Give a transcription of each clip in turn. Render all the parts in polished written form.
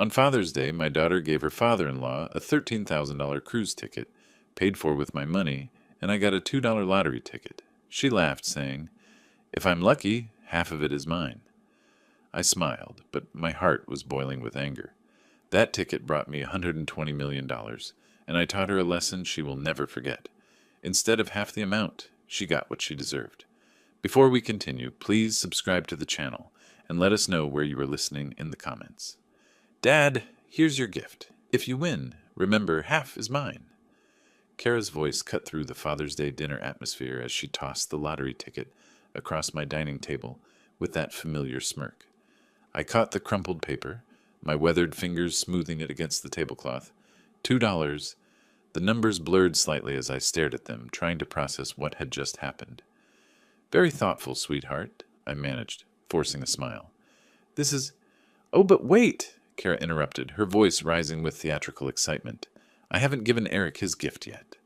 On Father's Day, my daughter gave her father-in-law a $13,000 cruise ticket, paid for with my money, and I got a $2 lottery ticket. She laughed, saying, "If I'm lucky, half of it is mine." I smiled, but my heart was boiling with anger. That ticket brought me $120 million, and I taught her a lesson she will never forget. Instead of half the amount, she got what she deserved. Before we continue, please subscribe to the channel and let us know where you are listening in the comments. Dad, here's your gift. If you win, remember half is mine. Kara's voice cut through the Father's Day dinner atmosphere as she tossed the lottery ticket across my dining table with that familiar smirk. I caught the crumpled paper, my weathered fingers smoothing it against the tablecloth. $2. The numbers blurred slightly as I stared at them, trying to process what had just happened. Very thoughtful, sweetheart, I managed, forcing a smile. This is... Oh, but wait, Kara interrupted, her voice rising with theatrical excitement. I haven't given Eric his gift yet.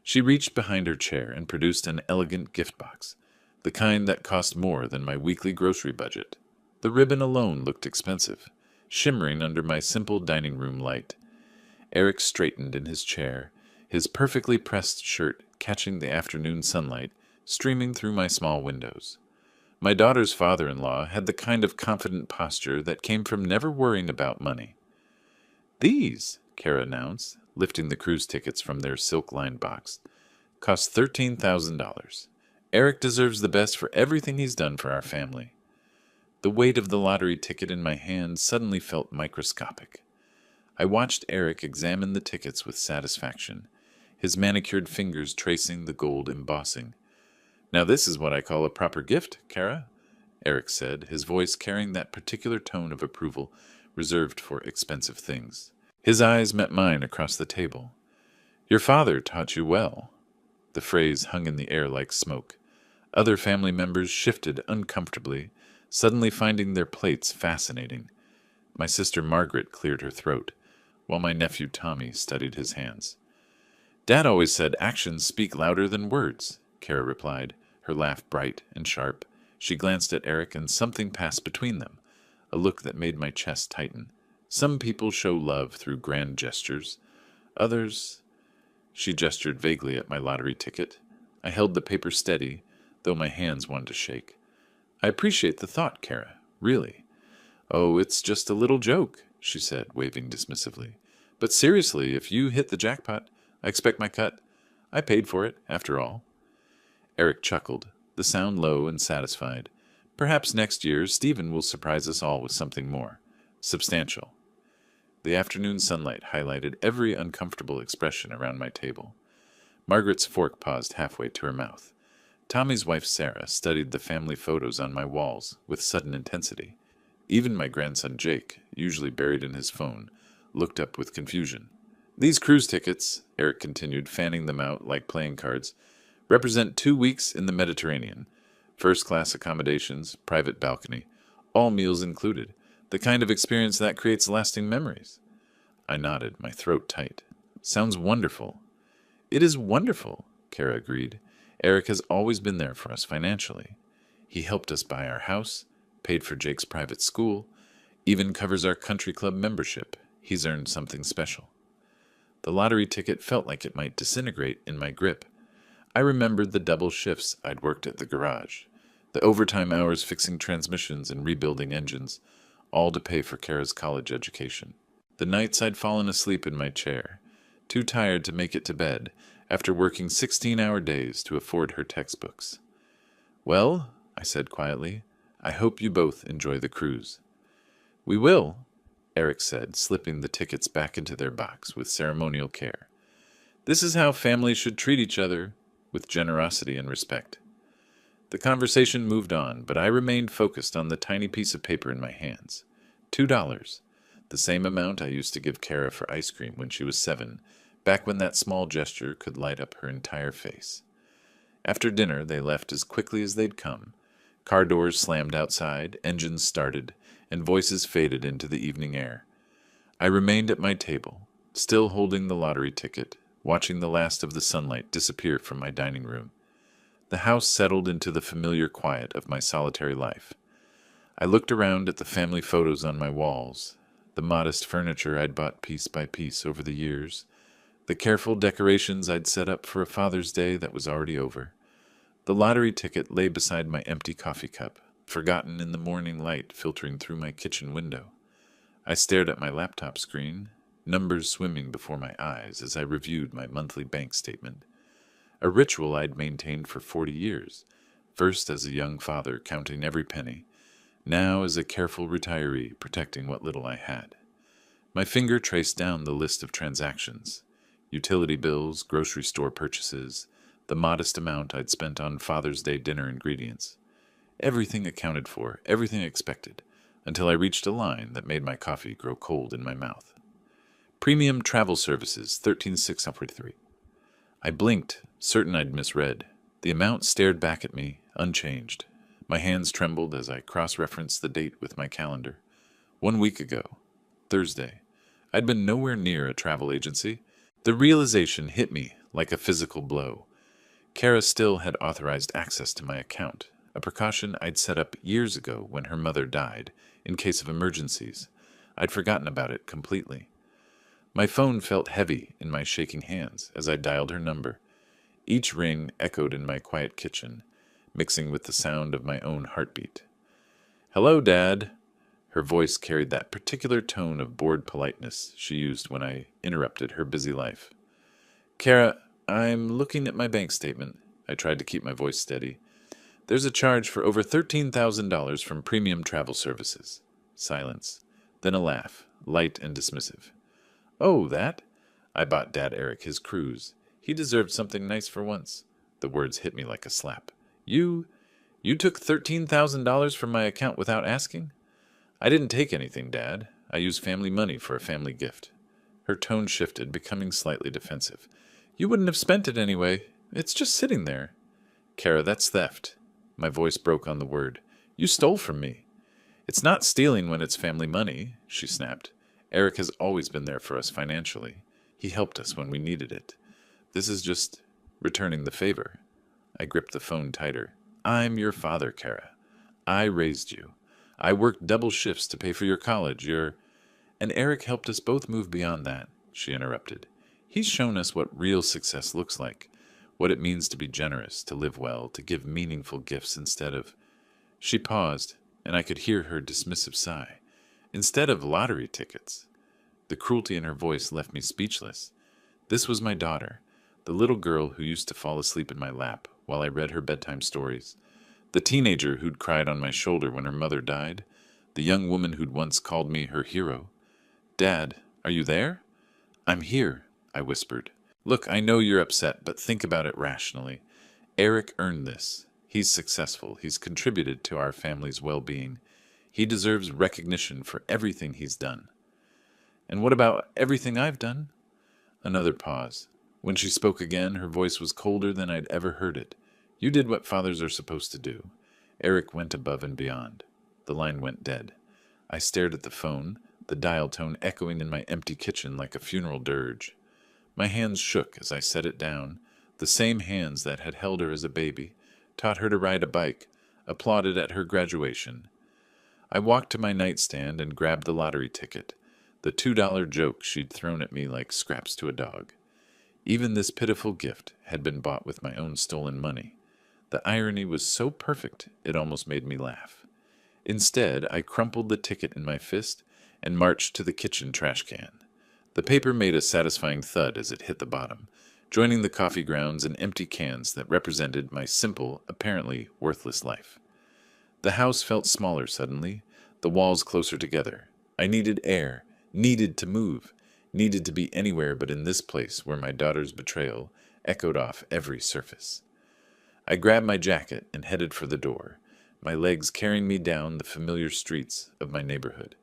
She reached behind her chair and produced an elegant gift box, the kind that cost more than my weekly grocery budget. The ribbon alone looked expensive, shimmering under my simple dining room light. Eric straightened in his chair, his perfectly pressed shirt catching the afternoon sunlight streaming through my small windows. My daughter's father-in-law had the kind of confident posture that came from never worrying about money. These, Kara announced, lifting the cruise tickets from their silk-lined box, cost $13,000. Eric deserves the best for everything he's done for our family. The weight of the lottery ticket in my hand suddenly felt microscopic. I watched Eric examine the tickets with satisfaction, his manicured fingers tracing the gold embossing. Now this is what I call a proper gift, Kara, Eric said, his voice carrying that particular tone of approval reserved for expensive things. His eyes met mine across the table. Your father taught you well. The phrase hung in the air like smoke. Other family members shifted uncomfortably, suddenly finding their plates fascinating. My sister Margaret cleared her throat, while my nephew Tommy studied his hands. Dad always said actions speak louder than words, Kara replied, her laugh bright and sharp. She glanced at Eric and something passed between them, a look that made my chest tighten. Some people show love through grand gestures. Others... She gestured vaguely at my lottery ticket. I held the paper steady, though my hands wanted to shake. I appreciate the thought, Kara, really. Oh, it's just a little joke, she said, waving dismissively. But seriously, if you hit the jackpot, I expect my cut. I paid for it, after all. Eric chuckled, the sound low and satisfied. Perhaps next year Stephen will surprise us all with something more substantial. The afternoon sunlight highlighted every uncomfortable expression around my table. Margaret's fork paused halfway to her mouth. Tommy's wife Sarah studied the family photos on my walls with sudden intensity. Even my grandson Jake, usually buried in his phone, looked up with confusion. These cruise tickets, Eric continued, fanning them out like playing cards, represent 2 weeks in the Mediterranean. First-class accommodations, private balcony, all meals included. The kind of experience that creates lasting memories. I nodded, my throat tight. Sounds wonderful. It is wonderful, Kara agreed. Eric has always been there for us financially. He helped us buy our house, paid for Jake's private school, even covers our country club membership. He's earned something special. The lottery ticket felt like it might disintegrate in my grip. I remembered the double shifts I'd worked at the garage, the overtime hours fixing transmissions and rebuilding engines, all to pay for Kara's college education. The nights I'd fallen asleep in my chair, too tired to make it to bed, after working 16-hour days to afford her textbooks. Well, I said quietly, I hope you both enjoy the cruise. We will, Eric said, slipping the tickets back into their box with ceremonial care. This is how families should treat each other, with generosity and respect. The conversation moved on, but I remained focused on the tiny piece of paper in my hands. $2, the same amount I used to give Kara for ice cream when she was 7, back when that small gesture could light up her entire face. After dinner, they left as quickly as they'd come. Car doors slammed outside, engines started, and voices faded into the evening air. I remained at my table, still holding the lottery ticket, watching the last of the sunlight disappear from my dining room. The house settled into the familiar quiet of my solitary life. I looked around at the family photos on my walls. The modest furniture I'd bought piece by piece over the years, the careful decorations I'd set up for a Father's Day that was already over. The lottery ticket lay beside my empty coffee cup, forgotten in the morning light filtering through my kitchen window. I stared at my laptop screen, numbers swimming before my eyes as I reviewed my monthly bank statement. A ritual I'd maintained for 40 years, first as a young father counting every penny, now as a careful retiree protecting what little I had. My finger traced down the list of transactions: utility bills, grocery store purchases, the modest amount I'd spent on Father's Day dinner ingredients. Everything accounted for, everything expected, until I reached a line that made my coffee grow cold in my mouth. Premium Travel Services, 13,643. I blinked, certain I'd misread. The amount stared back at me, unchanged. My hands trembled as I cross-referenced the date with my calendar. 1 week ago, Thursday. I'd been nowhere near a travel agency. The realization hit me like a physical blow. Kara still had authorized access to my account, a precaution I'd set up years ago when her mother died, in case of emergencies. I'd forgotten about it completely. My phone felt heavy in my shaking hands as I dialed her number. Each ring echoed in my quiet kitchen, mixing with the sound of my own heartbeat. "Hello, Dad." Her voice carried that particular tone of bored politeness she used when I interrupted her busy life. "Kara, I'm looking at my bank statement." I tried to keep my voice steady. "There's a charge for over $13,000 from Premium Travel Services." Silence. Then a laugh, light and dismissive. "Oh, that? I bought Dad Eric his cruise. He deserved something nice for once." The words hit me like a slap. You took $13,000 from my account without asking?" "I didn't take anything, Dad. I used family money for a family gift." Her tone shifted, becoming slightly defensive. "You wouldn't have spent it anyway. It's just sitting there." "Kara, that's theft." My voice broke on the word. "You stole from me." "It's not stealing when it's family money," she snapped. "Eric has always been there for us financially. He helped us when we needed it. This is just returning the favor." I gripped the phone tighter. "I'm your father, Kara. I raised you. I worked double shifts to pay for your college, And Eric helped us both move beyond that," she interrupted. "He's shown us what real success looks like, what it means to be generous, to live well, to give meaningful gifts instead of—" She paused, and I could hear her dismissive sigh. "Instead of lottery tickets." The cruelty in her voice left me speechless. This was my daughter, the little girl who used to fall asleep in my lap while I read her bedtime stories, the teenager who'd cried on my shoulder when her mother died, the young woman who'd once called me her hero. "Dad, are you there?" "I'm here," I whispered. "Look, I know you're upset, but think about it rationally. Eric earned this. He's successful. He's contributed to our family's well-being. He deserves recognition for everything he's done." "And what about everything I've done?" Another pause. When she spoke again, her voice was colder than I'd ever heard it. "You did what fathers are supposed to do. Eric went above and beyond." The line went dead. I stared at the phone, the dial tone echoing in my empty kitchen like a funeral dirge. My hands shook as I set it down, the same hands that had held her as a baby, taught her to ride a bike, applauded at her graduation. I walked to my nightstand and grabbed the lottery ticket, the $2 joke she'd thrown at me like scraps to a dog. Even this pitiful gift had been bought with my own stolen money. The irony was so perfect, it almost made me laugh. Instead, I crumpled the ticket in my fist and marched to the kitchen trash can. The paper made a satisfying thud as it hit the bottom, joining the coffee grounds and empty cans that represented my simple, apparently worthless life. The house felt smaller suddenly, the walls closer together. I needed air, needed to move, needed to be anywhere but in this place where my daughter's betrayal echoed off every surface. I grabbed my jacket and headed for the door, my legs carrying me down the familiar streets of my neighborhood.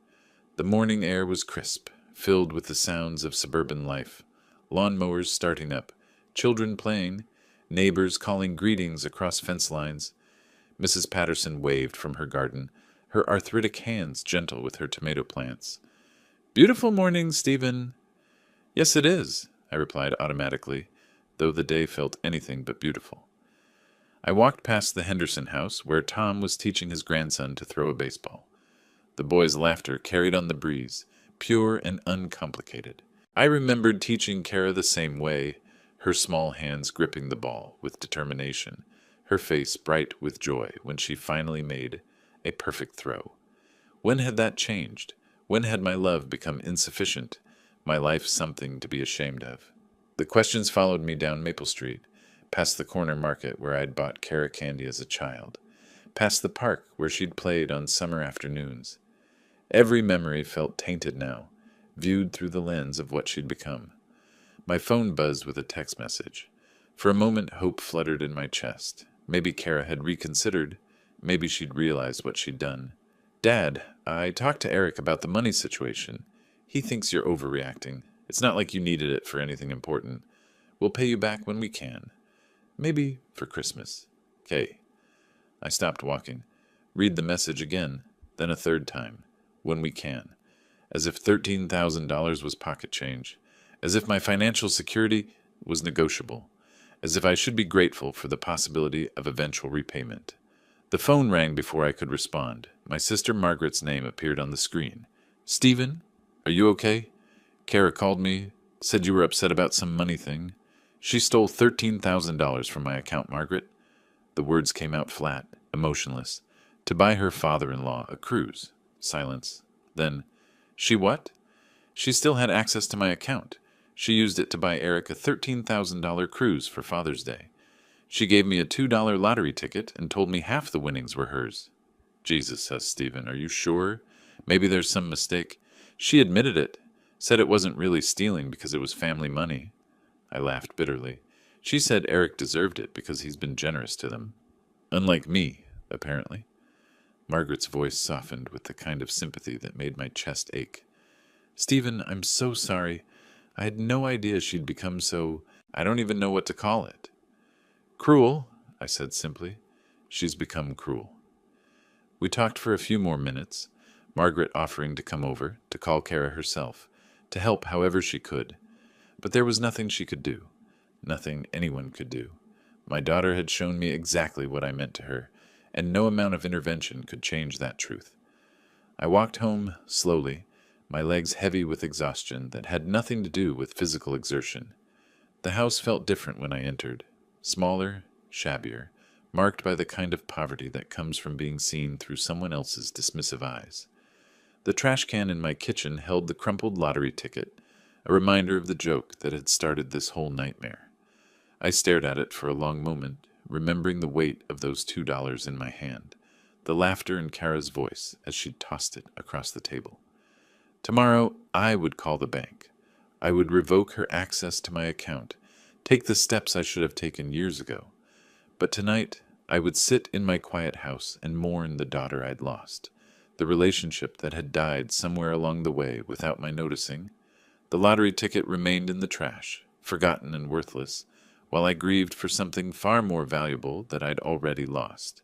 The morning air was crisp, filled with the sounds of suburban life, lawnmowers starting up, children playing, neighbors calling greetings across fence lines. Mrs. Patterson waved from her garden, her arthritic hands gentle with her tomato plants. "Beautiful morning, Stephen." "Yes, it is," I replied automatically, though the day felt anything but beautiful. I walked past the Henderson house, where Tom was teaching his grandson to throw a baseball. The boy's laughter carried on the breeze, pure and uncomplicated. I remembered teaching Kara the same way, her small hands gripping the ball with determination, her face bright with joy when she finally made a perfect throw. When had that changed? When had my love become insufficient, my life something to be ashamed of? The questions followed me down Maple Street, past the corner market where I'd bought Kara candy as a child, past the park where she'd played on summer afternoons. Every memory felt tainted now, viewed through the lens of what she'd become. My phone buzzed with a text message. For a moment, hope fluttered in my chest. Maybe Kara had reconsidered. Maybe she'd realized what she'd done. Dad, I talked to Eric about the money situation. He thinks you're overreacting. It's not like you needed it for anything important. We'll pay you back when we can. Maybe for Christmas. Kay. I stopped walking. Read the message again, then a third time. When we can. As if $13,000 was pocket change. As if my financial security was negotiable. As if I should be grateful for the possibility of eventual repayment. The phone rang before I could respond. My sister Margaret's name appeared on the screen. Stephen, are you okay? Kara called me, said you were upset about some money thing. She stole $13,000 from my account, Margaret. The words came out flat, emotionless. To buy her father-in-law a cruise. Silence. Then, she what? She still had access to my account. She used it to buy Eric a $13,000 cruise for Father's Day. She gave me a $2 lottery ticket and told me half the winnings were hers. Jesus, says Stephen, are you sure? Maybe there's some mistake. She admitted it, said it wasn't really stealing because it was family money. I laughed bitterly. She said Eric deserved it because he's been generous to them. Unlike me, apparently. Margaret's voice softened with the kind of sympathy that made my chest ache. Stephen, I'm so sorry. I had no idea she'd become so... I don't even know what to call it. Cruel, I said simply. She's become cruel. We talked for a few more minutes, Margaret offering to come over, to call Kara herself, to help however she could. But there was nothing she could do. Nothing anyone could do. My daughter had shown me exactly what I meant to her, and no amount of intervention could change that truth. I walked home slowly, my legs heavy with exhaustion that had nothing to do with physical exertion. The house felt different when I entered, smaller, shabbier, marked by the kind of poverty that comes from being seen through someone else's dismissive eyes. The trash can in my kitchen held the crumpled lottery ticket, a reminder of the joke that had started this whole nightmare. I stared at it for a long moment, remembering the weight of those $2 in my hand, the laughter in Kara's voice as she tossed it across the table. Tomorrow, I would call the bank. I would revoke her access to my account, take the steps I should have taken years ago. But tonight, I would sit in my quiet house and mourn the daughter I'd lost, the relationship that had died somewhere along the way without my noticing. The lottery ticket remained in the trash, forgotten and worthless, while I grieved for something far more valuable that I'd already lost.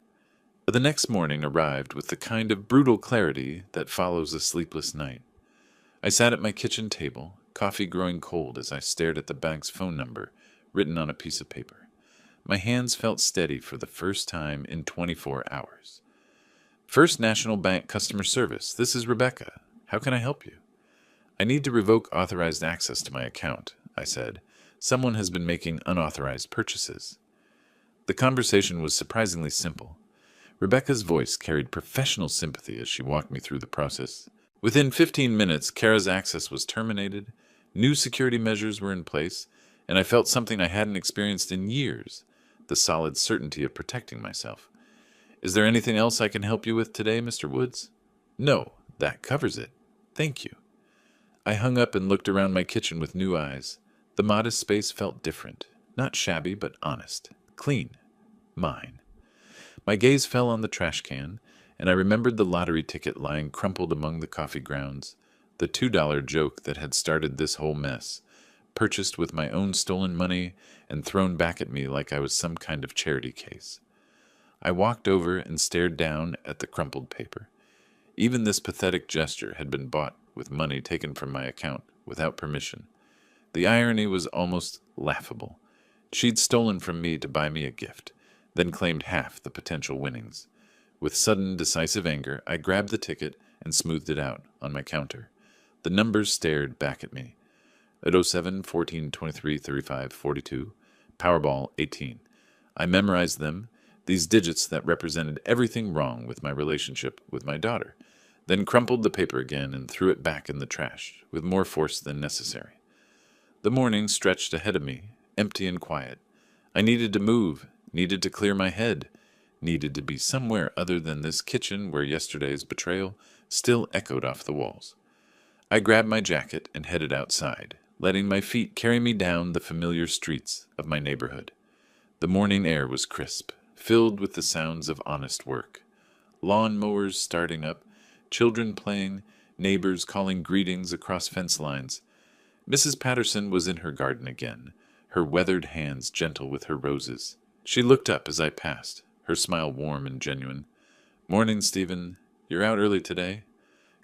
The next morning arrived with the kind of brutal clarity that follows a sleepless night. I sat at my kitchen table, coffee growing cold as I stared at the bank's phone number written on a piece of paper. My hands felt steady for the first time in 24 hours. First National Bank Customer Service, this is Rebecca. How can I help you? I need to revoke authorized access to my account, I said. Someone has been making unauthorized purchases. The conversation was surprisingly simple. Rebecca's voice carried professional sympathy as she walked me through the process. Within 15 minutes, Kara's access was terminated, new security measures were in place, and I felt something I hadn't experienced in years, the solid certainty of protecting myself. Is there anything else I can help you with today, Mr. Woods? No, that covers it. Thank you. I hung up and looked around my kitchen with new eyes. The modest space felt different, not shabby but honest, clean, mine. My gaze fell on the trash can, and I remembered the lottery ticket lying crumpled among the coffee grounds, the $2 joke that had started this whole mess, purchased with my own stolen money and thrown back at me like I was some kind of charity case. I walked over and stared down at the crumpled paper. Even this pathetic gesture had been bought with money taken from my account without permission. The irony was almost laughable. She'd stolen from me to buy me a gift, then claimed half the potential winnings. With sudden, decisive anger, I grabbed the ticket and smoothed it out on my counter. The numbers stared back at me. 807, 14, 23, 35, 42. Powerball 18. I memorized them, these digits that represented everything wrong with my relationship with my daughter, then crumpled the paper again and threw it back in the trash with more force than necessary. The morning stretched ahead of me, empty and quiet. I needed to move, needed to clear my head, needed to be somewhere other than this kitchen where yesterday's betrayal still echoed off the walls. I grabbed my jacket and headed outside, letting my feet carry me down the familiar streets of my neighborhood. The morning air was crisp, filled with the sounds of honest work. Lawn mowers starting up, children playing, neighbors calling greetings across fence lines. Mrs. Patterson was in her garden again, her weathered hands gentle with her roses. She looked up as I passed, her smile warm and genuine. "Morning, Stephen. You're out early today?"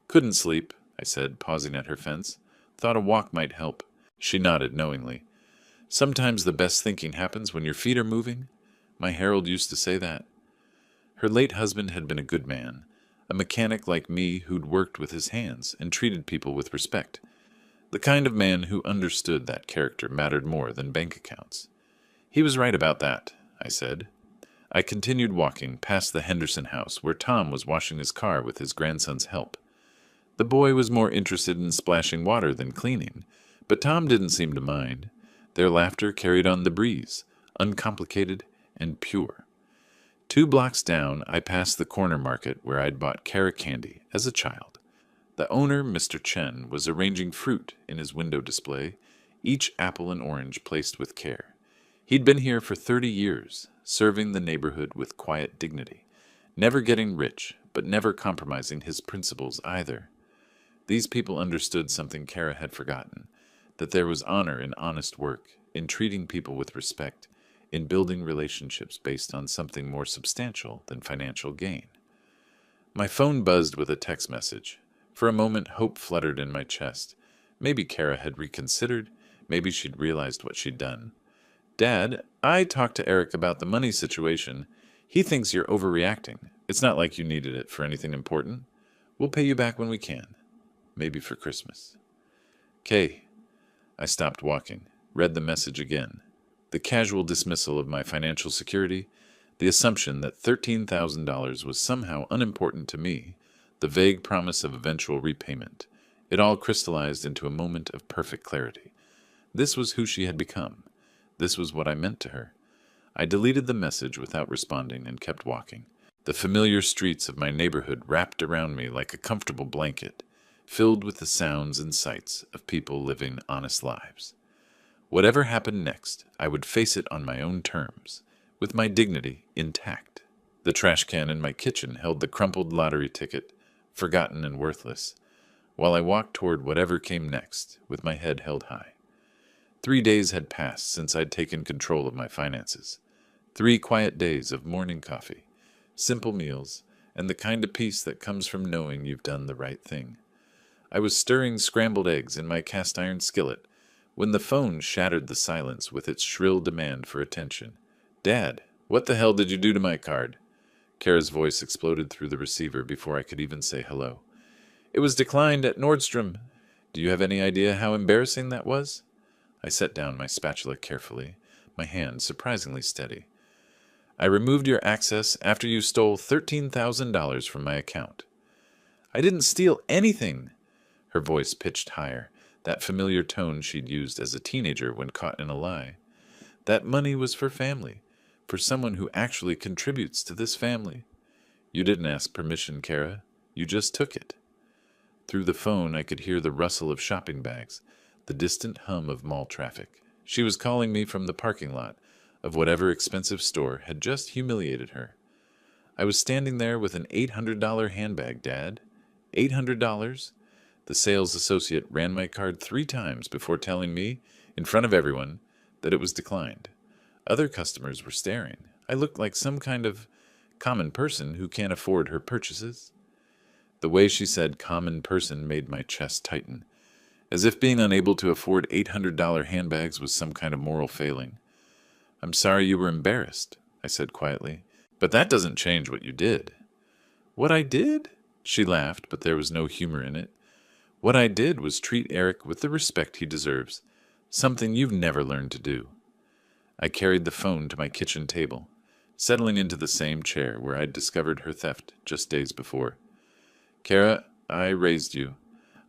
"Couldn't sleep," I said, pausing at her fence. "Thought a walk might help." She nodded knowingly. "Sometimes the best thinking happens when your feet are moving. My Harold used to say that." Her late husband had been a good man, a mechanic like me who'd worked with his hands and treated people with respect. The kind of man who understood that character mattered more than bank accounts. "He was right about that," I said. I continued walking past the Henderson house where Tom was washing his car with his grandson's help. The boy was more interested in splashing water than cleaning, but Tom didn't seem to mind. Their laughter carried on the breeze, uncomplicated and pure. 2 blocks down, I passed the corner market where I'd bought Cara candy as a child. The owner, Mr. Chen, was arranging fruit in his window display, each apple and orange placed with care. He'd been here for 30 years, serving the neighborhood with quiet dignity, never getting rich, but never compromising his principles either. These people understood something Cara had forgotten, that there was honor in honest work, in treating people with respect, in building relationships based on something more substantial than financial gain. My phone buzzed with a text message. For a moment, hope fluttered in my chest. Maybe Cara had reconsidered. Maybe she'd realized what she'd done. "Dad, I talked to Eric about the money situation. He thinks you're overreacting. It's not like you needed it for anything important. We'll pay you back when we can. Maybe for Christmas." "Kay." I stopped walking, read the message again. The casual dismissal of my financial security, the assumption that $13,000 was somehow unimportant to me, the vague promise of eventual repayment. It all crystallized into a moment of perfect clarity. This was who she had become. This was what I meant to her. I deleted the message without responding and kept walking. The familiar streets of my neighborhood wrapped around me like a comfortable blanket, filled with the sounds and sights of people living honest lives. Whatever happened next, I would face it on my own terms, with my dignity intact. The trash can in my kitchen held the crumpled lottery ticket, forgotten and worthless, while I walked toward whatever came next, with my head held high. 3 days had passed since I'd taken control of my finances. 3 quiet days of morning coffee, simple meals, and the kind of peace that comes from knowing you've done the right thing. I was stirring scrambled eggs in my cast-iron skillet when the phone shattered the silence with its shrill demand for attention. "Dad, what the hell did you do to my card?" Kara's voice exploded through the receiver before I could even say hello. "It was declined at Nordstrom. Do you have any idea how embarrassing that was?" I set down my spatula carefully, my hand surprisingly steady. "I removed your access after you stole $13,000 from my account." "I didn't steal anything." Her voice pitched higher, that familiar tone she'd used as a teenager when caught in a lie. "That money was for family, for someone who actually contributes to this family. You didn't ask permission, Kara. You just took it." Through the phone, I could hear the rustle of shopping bags, the distant hum of mall traffic. She was calling me from the parking lot of whatever expensive store had just humiliated her. I was standing there with an $800 handbag, Dad. $800? The sales associate ran my card 3 times before telling me, in front of everyone, that it was declined. Other customers were staring. I looked like some kind of common person who can't afford her purchases. The way she said common person made my chest tighten, as if being unable to afford $800 handbags was some kind of moral failing. "I'm sorry you were embarrassed," I said quietly, "but that doesn't change what you did." "What I did?" She laughed, but there was no humor in it. What I did was treat Eric with the respect he deserves, something you've never learned to do. I carried the phone to my kitchen table, settling into the same chair where I'd discovered her theft just days before. Kara, I raised you.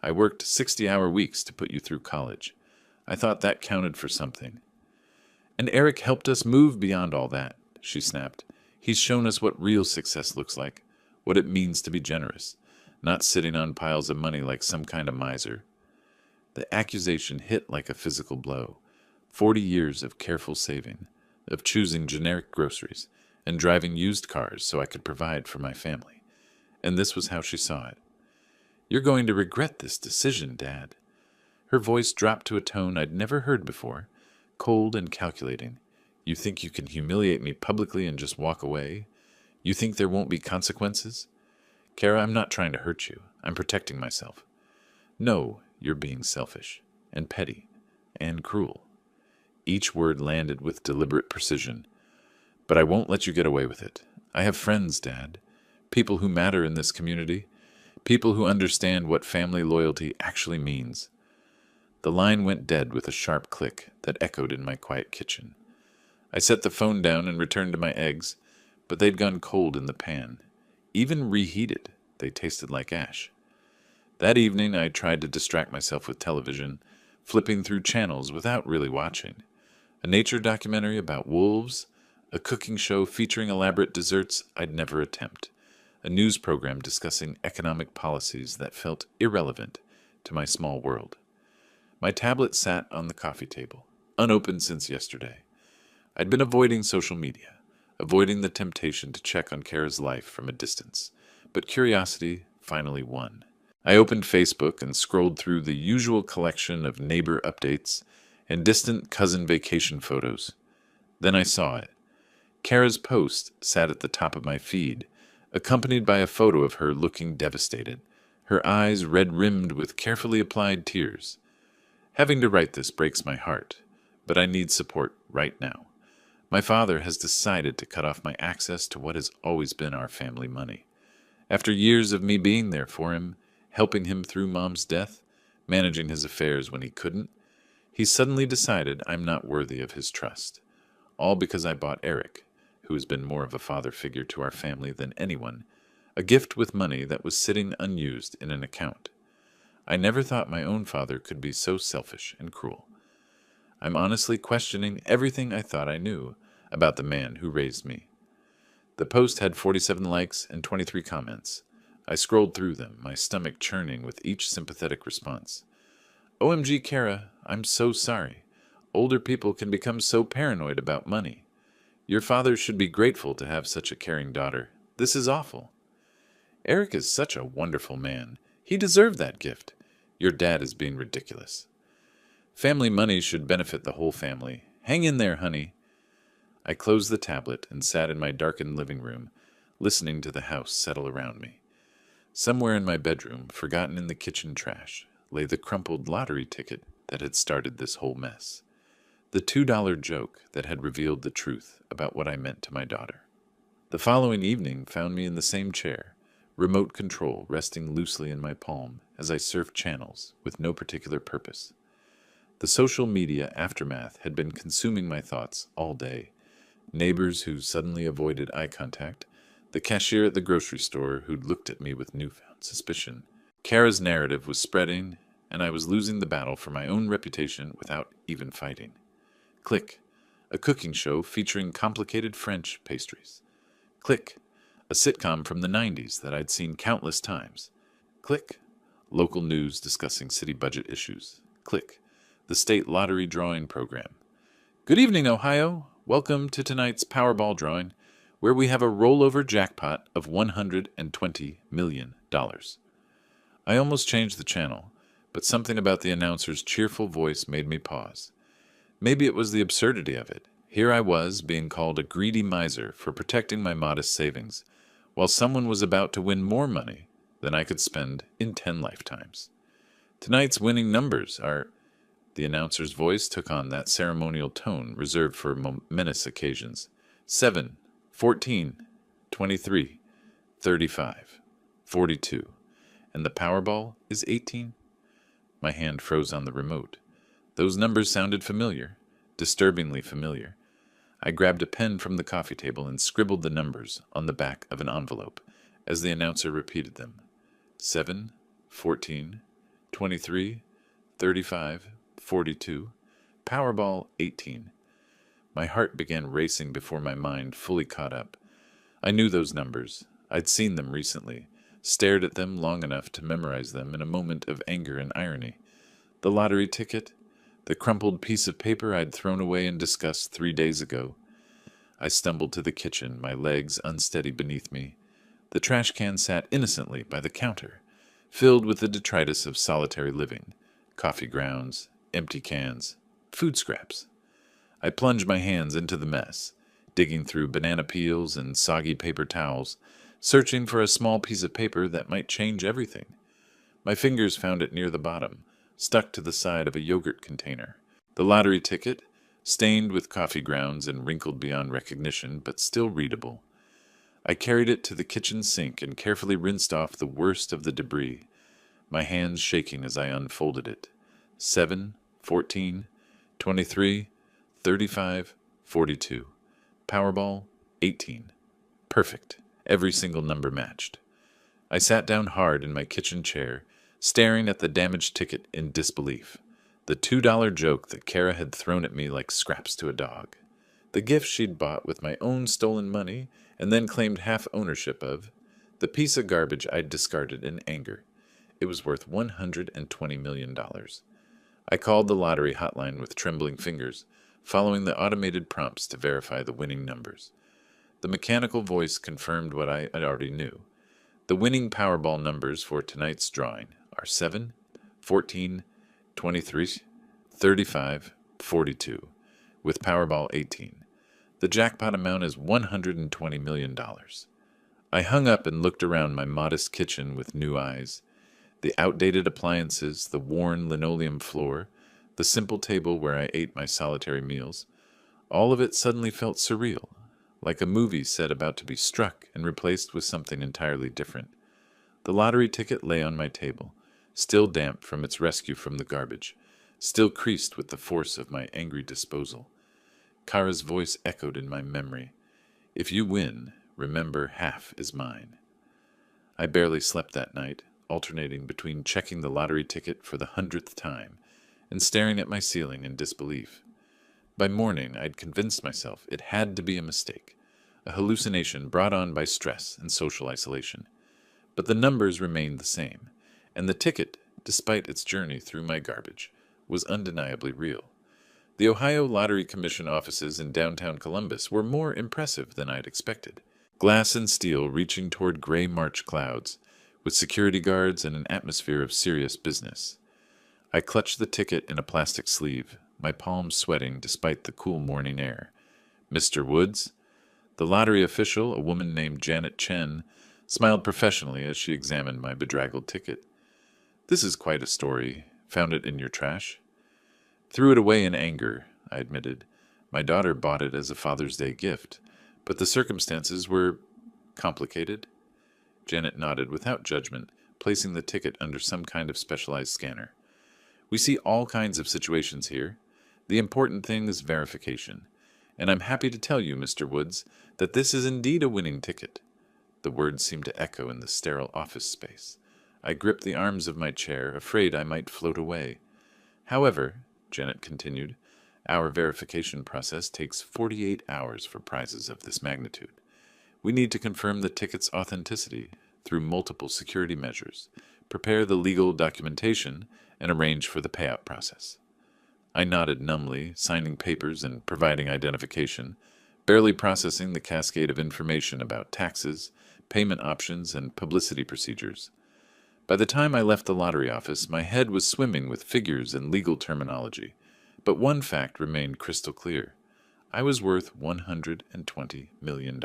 I worked 60-hour weeks to put you through college. I thought that counted for something. And Eric helped us move beyond all that, she snapped. He's shown us what real success looks like, what it means to be generous, not sitting on piles of money like some kind of miser. The accusation hit like a physical blow. 40 years of careful saving, of choosing generic groceries, and driving used cars so I could provide for my family. And this was how she saw it. You're going to regret this decision, Dad. Her voice dropped to a tone I'd never heard before, cold and calculating. You think you can humiliate me publicly and just walk away? You think there won't be consequences? Kara, I'm not trying to hurt you. I'm protecting myself. No, you're being selfish, and petty, and cruel. Each word landed with deliberate precision. But I won't let you get away with it. I have friends, Dad. People who matter in this community. People who understand what family loyalty actually means. The line went dead with a sharp click that echoed in my quiet kitchen. I set the phone down and returned to my eggs, but they'd gone cold in the pan. Even reheated, they tasted like ash. That evening I tried to distract myself with television, flipping through channels without really watching. A nature documentary about wolves, a cooking show featuring elaborate desserts I'd never attempt, a news program discussing economic policies that felt irrelevant to my small world. My tablet sat on the coffee table, unopened since yesterday. I'd been avoiding social media, avoiding the temptation to check on Kara's life from a distance, but curiosity finally won. I opened Facebook and scrolled through the usual collection of neighbor updates and distant cousin vacation photos. Then I saw it. Kara's post sat at the top of my feed, accompanied by a photo of her looking devastated, her eyes red-rimmed with carefully applied tears. Having to write this breaks my heart, but I need support right now. My father has decided to cut off my access to what has always been our family money. After years of me being there for him, helping him through Mom's death, managing his affairs when he couldn't, he suddenly decided I'm not worthy of his trust. All because I bought Eric, who has been more of a father figure to our family than anyone, a gift with money that was sitting unused in an account. I never thought my own father could be so selfish and cruel. I'm honestly questioning everything I thought I knew about the man who raised me. The post had 47 likes and 23 comments. I scrolled through them, my stomach churning with each sympathetic response. OMG, Kara, I'm so sorry. Older people can become so paranoid about money. Your father should be grateful to have such a caring daughter. This is awful. Eric is such a wonderful man. He deserved that gift. Your dad is being ridiculous. Family money should benefit the whole family. Hang in there, honey. I closed the tablet and sat in my darkened living room, listening to the house settle around me. Somewhere in my bedroom, forgotten in the kitchen trash, lay the crumpled lottery ticket that had started this whole mess. The $2 joke that had revealed the truth about what I meant to my daughter. The following evening found me in the same chair, remote control resting loosely in my palm as I surfed channels with no particular purpose. The social media aftermath had been consuming my thoughts all day. Neighbors who suddenly avoided eye contact, the cashier at the grocery store who'd looked at me with newfound suspicion. Kara's narrative was spreading, and I was losing the battle for my own reputation without even fighting. Click, a cooking show featuring complicated French pastries. Click, a sitcom from the 90s that I'd seen countless times. Click, local news discussing city budget issues. Click, the state lottery drawing program. Good evening, Ohio. Welcome to tonight's Powerball drawing, where we have a rollover jackpot of $120 million. I almost changed the channel, but something about the announcer's cheerful voice made me pause. Maybe it was the absurdity of it. Here I was, being called a greedy miser for protecting my modest savings, while someone was about to win more money than I could spend in 10 lifetimes. Tonight's winning numbers are... The announcer's voice took on that ceremonial tone reserved for momentous occasions. 7, 14, 23, 35, 42. And the Powerball is 18? My hand froze on the remote. Those numbers sounded familiar, disturbingly familiar. I grabbed a pen from the coffee table and scribbled the numbers on the back of an envelope as the announcer repeated them. 7, 14, 23, 35, 42, Powerball 18. My heart began racing before my mind fully caught up. I knew those numbers. I'd seen them recently, stared at them long enough to memorize them in a moment of anger and irony. The lottery ticket, the crumpled piece of paper I'd thrown away in disgust 3 days ago. I stumbled to the kitchen, my legs unsteady beneath me. The trash can sat innocently by the counter, filled with the detritus of solitary living, coffee grounds, empty cans, food scraps. I plunged my hands into the mess, digging through banana peels and soggy paper towels, searching for a small piece of paper that might change everything. My fingers found it near the bottom, stuck to the side of a yogurt container. The lottery ticket, stained with coffee grounds and wrinkled beyond recognition, but still readable. I carried it to the kitchen sink and carefully rinsed off the worst of the debris, my hands shaking as I unfolded it. 7, 14, 23, 35, 42. Powerball 18. Perfect. Every single number matched. I sat down hard in my kitchen chair, staring at the damaged ticket in disbelief. The $2 joke that Kara had thrown at me like scraps to a dog. The gift she'd bought with my own stolen money and then claimed half ownership of. The piece of garbage I'd discarded in anger. It was worth $120 million. I called the lottery hotline with trembling fingers, following the automated prompts to verify the winning numbers. The mechanical voice confirmed what I already knew. The winning Powerball numbers for tonight's drawing are 7, 14, 23, 35, 42, with Powerball 18. The jackpot amount is $120 million. I hung up and looked around my modest kitchen with new eyes. The outdated appliances, the worn linoleum floor, the simple table where I ate my solitary meals, all of it suddenly felt surreal, like a movie set about to be struck and replaced with something entirely different. The lottery ticket lay on my table, still damp from its rescue from the garbage, still creased with the force of my angry disposal. Kara's voice echoed in my memory. If you win, remember half is mine. I barely slept that night, alternating between checking the lottery ticket for the 100th time and staring at my ceiling in disbelief. By morning, I'd convinced myself it had to be a mistake, a hallucination brought on by stress and social isolation. But the numbers remained the same, and the ticket, despite its journey through my garbage, was undeniably real. The Ohio Lottery Commission offices in downtown Columbus were more impressive than I'd expected. Glass and steel reaching toward gray March clouds, with security guards and an atmosphere of serious business. I clutched the ticket in a plastic sleeve, my palms sweating despite the cool morning air. Mr. Woods? The lottery official, a woman named Janet Chen, smiled professionally as she examined my bedraggled ticket. This is quite a story. Found it in your trash? Threw it away in anger, I admitted. My daughter bought it as a Father's Day gift, but the circumstances were complicated. Janet nodded without judgment, placing the ticket under some kind of specialized scanner. We see all kinds of situations here. The important thing is verification. And I'm happy to tell you, Mr. Woods, that this is indeed a winning ticket. The words seemed to echo in the sterile office space. I gripped the arms of my chair, afraid I might float away. However, Janet continued, our verification process takes 48 hours for prizes of this magnitude. We need to confirm the ticket's authenticity through multiple security measures, prepare the legal documentation, and arrange for the payout process. I nodded numbly, signing papers and providing identification, barely processing the cascade of information about taxes, payment options, and publicity procedures. By the time I left the lottery office, my head was swimming with figures and legal terminology, but one fact remained crystal clear. I was worth $120 million.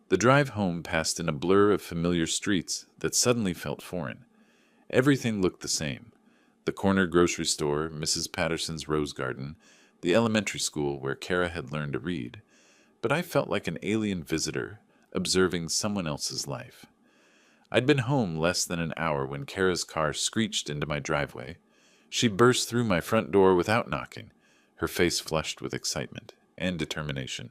The drive home passed in a blur of familiar streets that suddenly felt foreign. Everything looked the same. The corner grocery store, Mrs. Patterson's rose garden, the elementary school where Kara had learned to read. But I felt like an alien visitor, observing someone else's life. I'd been home less than an hour when Kara's car screeched into my driveway. She burst through my front door without knocking, her face flushed with excitement and determination.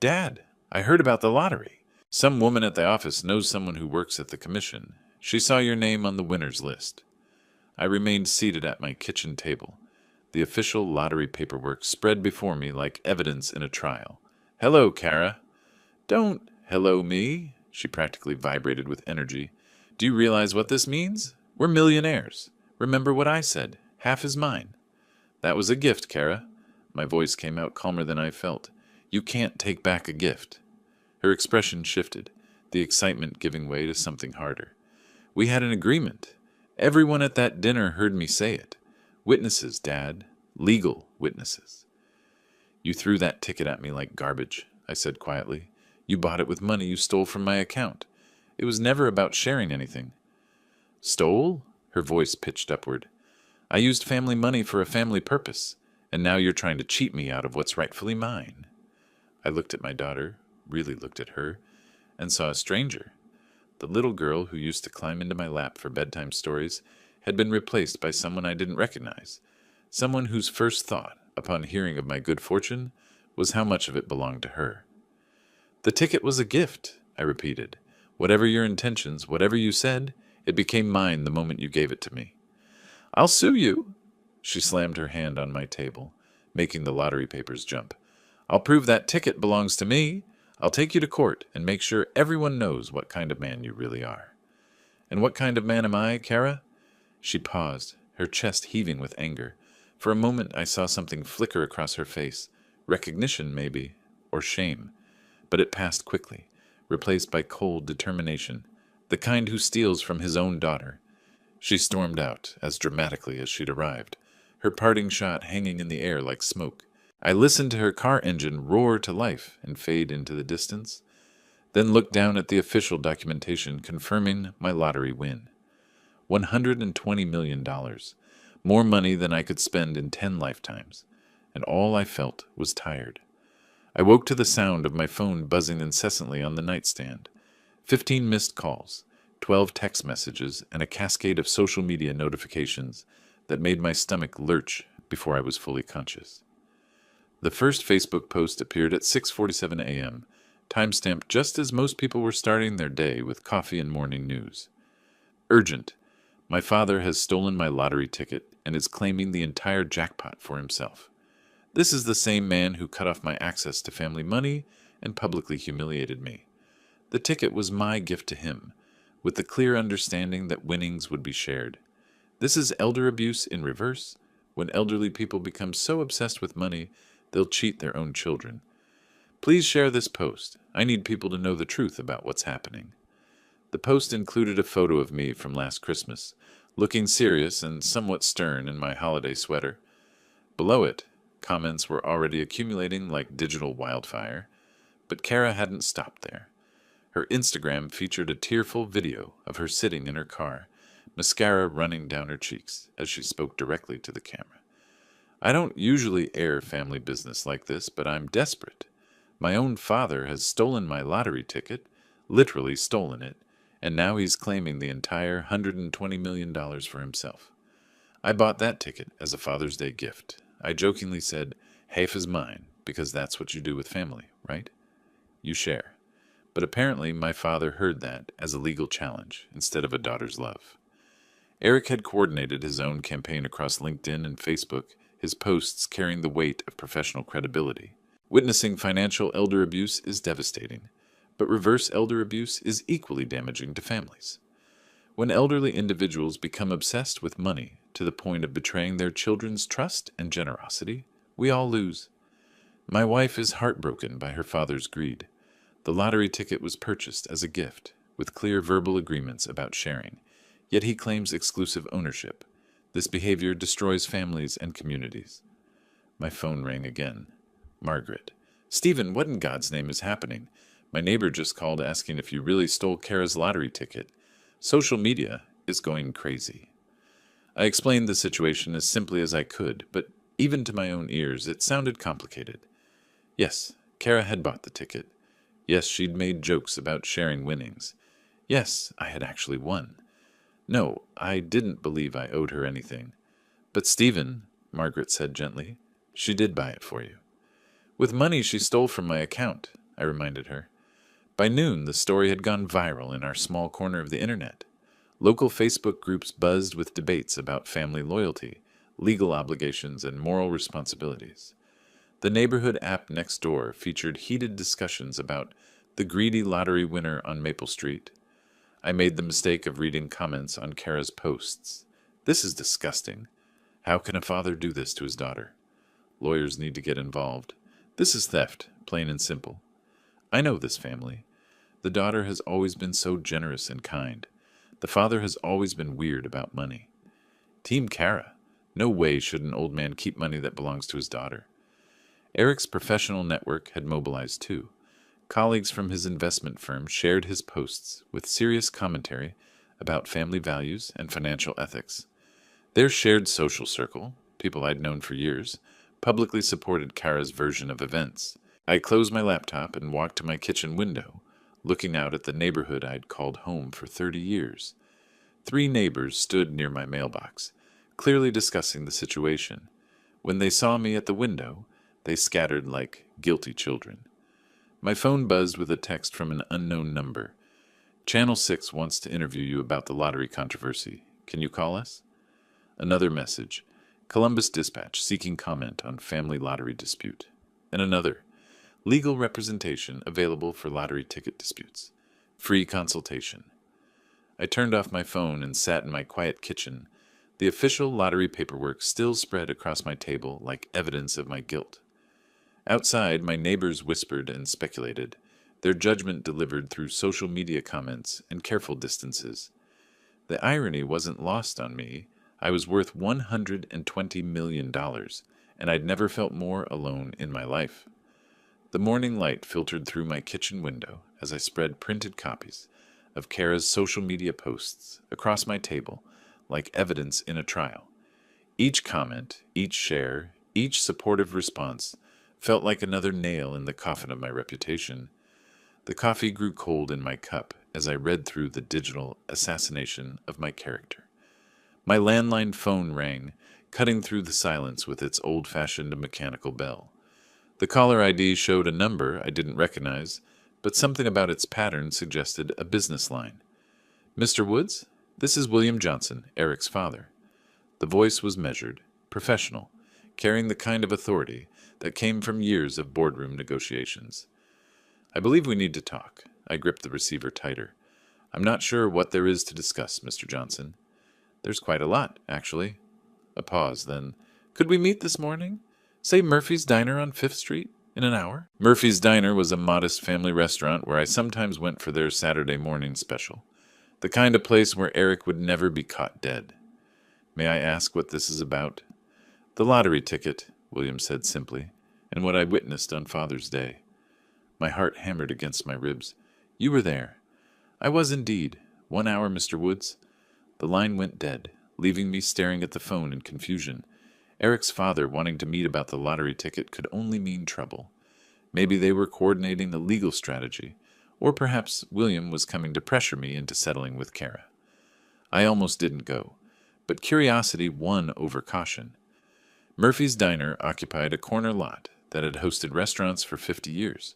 "Dad, I heard about the lottery. Some woman at the office knows someone who works at the commission. She saw your name on the winner's list." I remained seated at my kitchen table. The official lottery paperwork spread before me like evidence in a trial. "Hello, Kara." "Don't hello me." She practically vibrated with energy. "Do you realize what this means? We're millionaires. Remember what I said. Half is mine." "That was a gift, Kara." My voice came out calmer than I felt. "You can't take back a gift." Her expression shifted, the excitement giving way to something harder. "We had an agreement. Everyone at that dinner heard me say it. Witnesses, Dad. Legal witnesses." "You threw that ticket at me like garbage," I said quietly. "You bought it with money you stole from my account. It was never about sharing anything." "Stole?" Her voice pitched upward. "I used family money for a family purpose, and now you're trying to cheat me out of what's rightfully mine." I looked at my daughter, really looked at her, and saw a stranger. The little girl who used to climb into my lap for bedtime stories had been replaced by someone I didn't recognize, someone whose first thought, upon hearing of my good fortune, was how much of it belonged to her. "The ticket was a gift," I repeated. "Whatever your intentions, whatever you said, it became mine the moment you gave it to me." "I'll sue you." She slammed her hand on my table, making the lottery papers jump. "I'll prove that ticket belongs to me. I'll take you to court and make sure everyone knows what kind of man you really are." "And what kind of man am I, Kara?" She paused, her chest heaving with anger. For a moment I saw something flicker across her face. Recognition, maybe, or shame. But it passed quickly, replaced by cold determination, the kind who steals from his own daughter. She stormed out, as dramatically as she'd arrived, her parting shot hanging in the air like smoke. I listened to her car engine roar to life and fade into the distance, then looked down at the official documentation confirming my lottery win. $120 million, more money than I could spend in 10 lifetimes, and all I felt was tired. I woke to the sound of my phone buzzing incessantly on the nightstand. 15 missed calls, 12 text messages, and a cascade of social media notifications that made my stomach lurch before I was fully conscious. The first Facebook post appeared at 6:47 a.m., timestamped just as most people were starting their day with coffee and morning news. "Urgent. My father has stolen my lottery ticket and is claiming the entire jackpot for himself. This is the same man who cut off my access to family money and publicly humiliated me. The ticket was my gift to him, with the clear understanding that winnings would be shared. This is elder abuse in reverse, when elderly people become so obsessed with money they'll cheat their own children. Please share this post. I need people to know the truth about what's happening." The post included a photo of me from last Christmas, looking serious and somewhat stern in my holiday sweater. Below it, comments were already accumulating like digital wildfire, but Kara hadn't stopped there. Her Instagram featured a tearful video of her sitting in her car, mascara running down her cheeks as she spoke directly to the camera. "I don't usually air family business like this, but I'm desperate. My own father has stolen my lottery ticket, literally stolen it, and now he's claiming the entire $120 million for himself. I bought that ticket as a Father's Day gift. I jokingly said, 'Half is mine,' because that's what you do with family, right? You share." But apparently my father heard that as a legal challenge instead of a daughter's love. Eric had coordinated his own campaign across LinkedIn and Facebook, his posts carrying the weight of professional credibility. Witnessing financial elder abuse is devastating, but reverse elder abuse is equally damaging to families. When elderly individuals become obsessed with money to the point of betraying their children's trust and generosity, we all lose. My wife is heartbroken by her father's greed. The lottery ticket was purchased as a gift, with clear verbal agreements about sharing, yet he claims exclusive ownership. This behavior destroys families and communities. My phone rang again. Margaret. "Stephen, what in God's name is happening? My neighbor just called asking if you really stole Kara's lottery ticket. Social media is going crazy." I explained the situation as simply as I could, but even to my own ears it sounded complicated. Yes, Kara had bought the ticket. Yes, she'd made jokes about sharing winnings. Yes, I had actually won. No, I didn't believe I owed her anything. But Stephen, Margaret said gently, she did buy it for you. With money she stole from my account, I reminded her. By noon, the story had gone viral in our small corner of the internet. Local Facebook groups buzzed with debates about family loyalty, legal obligations, and moral responsibilities. The neighborhood app next door featured heated discussions about the greedy lottery winner on Maple Street. I made the mistake of reading comments on Kara's posts. This is disgusting. How can a father do this to his daughter? Lawyers need to get involved. This is theft, plain and simple. I know this family. The daughter has always been so generous and kind. The father has always been weird about money. Team Kara. No way should an old man keep money that belongs to his daughter. Eric's professional network had mobilized too. Colleagues from his investment firm shared his posts with serious commentary about family values and financial ethics. Their shared social circle, people I'd known for years, publicly supported Kara's version of events. I closed my laptop and walked to my kitchen window, looking out at the neighborhood I'd called home for 30 years. 3 neighbors stood near my mailbox, clearly discussing the situation. When they saw me at the window, they scattered like guilty children. My phone buzzed with a text from an unknown number. Channel 6 wants to interview you about the lottery controversy. Can you call us? Another message. Columbus Dispatch seeking comment on family lottery dispute. And another. Legal representation available for lottery ticket disputes. Free consultation. I turned off my phone and sat in my quiet kitchen. The official lottery paperwork still spread across my table like evidence of my guilt. Outside, my neighbors whispered and speculated, their judgment delivered through social media comments and careful distances. The irony wasn't lost on me. I was worth $120 million, and I'd never felt more alone in my life. The morning light filtered through my kitchen window as I spread printed copies of Kara's social media posts across my table like evidence in a trial. Each comment, each share, each supportive response felt like another nail in the coffin of my reputation. The coffee grew cold in my cup as I read through the digital assassination of my character. My landline phone rang, cutting through the silence with its old-fashioned mechanical bell. The caller ID showed a number I didn't recognize, but something about its pattern suggested a business line. Mr. Woods, this is William Johnson, Eric's father. The voice was measured, professional, carrying the kind of authority that came from years of boardroom negotiations. I believe we need to talk. I gripped the receiver tighter. I'm not sure what there is to discuss, Mr. Johnson. There's quite a lot, actually. A pause, then. Could we meet this morning? Say Murphy's Diner on 5th Street, in an hour? Murphy's Diner was a modest family restaurant where I sometimes went for their Saturday morning special. The kind of place where Eric would never be caught dead. May I ask what this is about? The lottery ticket, William said simply, and what I witnessed on Father's Day. My heart hammered against my ribs. You were there. I was indeed. 1 hour, Mr. Woods. The line went dead, leaving me staring at the phone in confusion. Eric's father wanting to meet about the lottery ticket could only mean trouble. Maybe they were coordinating a legal strategy, or perhaps William was coming to pressure me into settling with Kara. I almost didn't go, but curiosity won over caution. Murphy's Diner occupied a corner lot that had hosted restaurants for 50 years.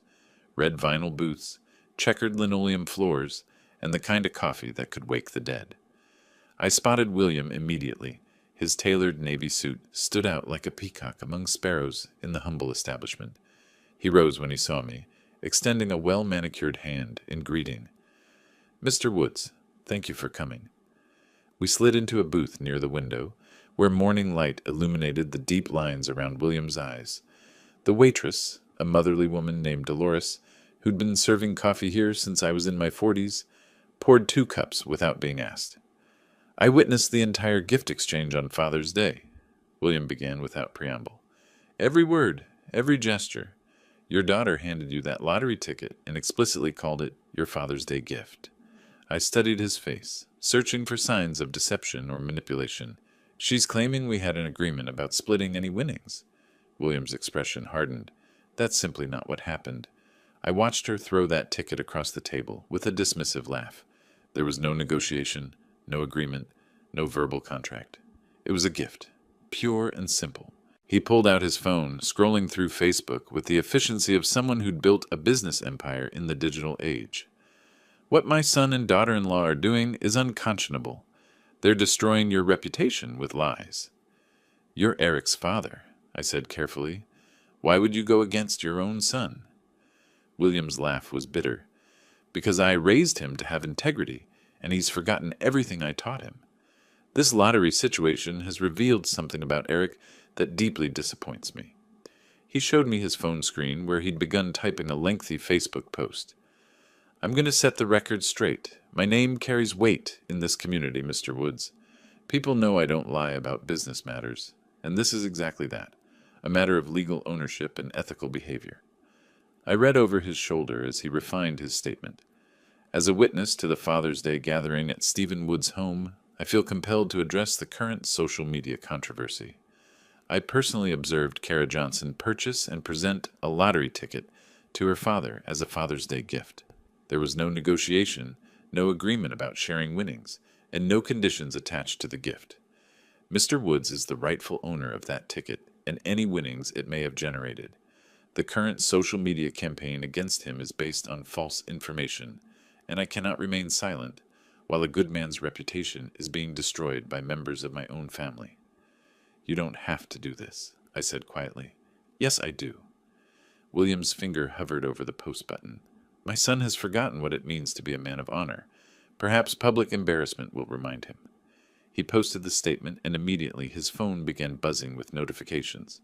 Red vinyl booths, checkered linoleum floors, and the kind of coffee that could wake the dead. I spotted William immediately. His tailored navy suit stood out like a peacock among sparrows in the humble establishment. He rose when he saw me, extending a well-manicured hand in greeting. Mr. Woods, thank you for coming. We slid into a booth near the window, where morning light illuminated the deep lines around William's eyes. The waitress, a motherly woman named Dolores, who'd been serving coffee here since I was in my 40s, poured 2 cups without being asked. I witnessed the entire gift exchange on Father's Day, William began without preamble. Every word, every gesture. Your daughter handed you that lottery ticket and explicitly called it your Father's Day gift. I studied his face, searching for signs of deception or manipulation. She's claiming we had an agreement about splitting any winnings. William's expression hardened. That's simply not what happened. I watched her throw that ticket across the table with a dismissive laugh. There was no negotiation, no agreement, no verbal contract. It was a gift, pure and simple. He pulled out his phone, scrolling through Facebook with the efficiency of someone who'd built a business empire in the digital age. What my son and daughter-in-law are doing is unconscionable. They're destroying your reputation with lies. You're Eric's father, I said carefully. Why would you go against your own son? William's laugh was bitter. Because I raised him to have integrity, and he's forgotten everything I taught him. This lottery situation has revealed something about Eric that deeply disappoints me. He showed me his phone screen where he'd begun typing a lengthy Facebook post. I'm going to set the record straight. My name carries weight in this community, Mr. Woods. People know I don't lie about business matters, and this is exactly that, a matter of legal ownership and ethical behavior. I read over his shoulder as he refined his statement. As a witness to the Father's Day gathering at Stephen Wood's home, I feel compelled to address the current social media controversy. I personally observed Kara Johnson purchase and present a lottery ticket to her father as a Father's Day gift. There was no negotiation, no agreement about sharing winnings, and no conditions attached to the gift. Mr. Woods is the rightful owner of that ticket and any winnings it may have generated. The current social media campaign against him is based on false information, and I cannot remain silent while a good man's reputation is being destroyed by members of my own family. You don't have to do this, I said quietly. Yes, I do. William's finger hovered over the post button. My son has forgotten what it means to be a man of honor. Perhaps public embarrassment will remind him. He posted the statement, and immediately his phone began buzzing with notifications.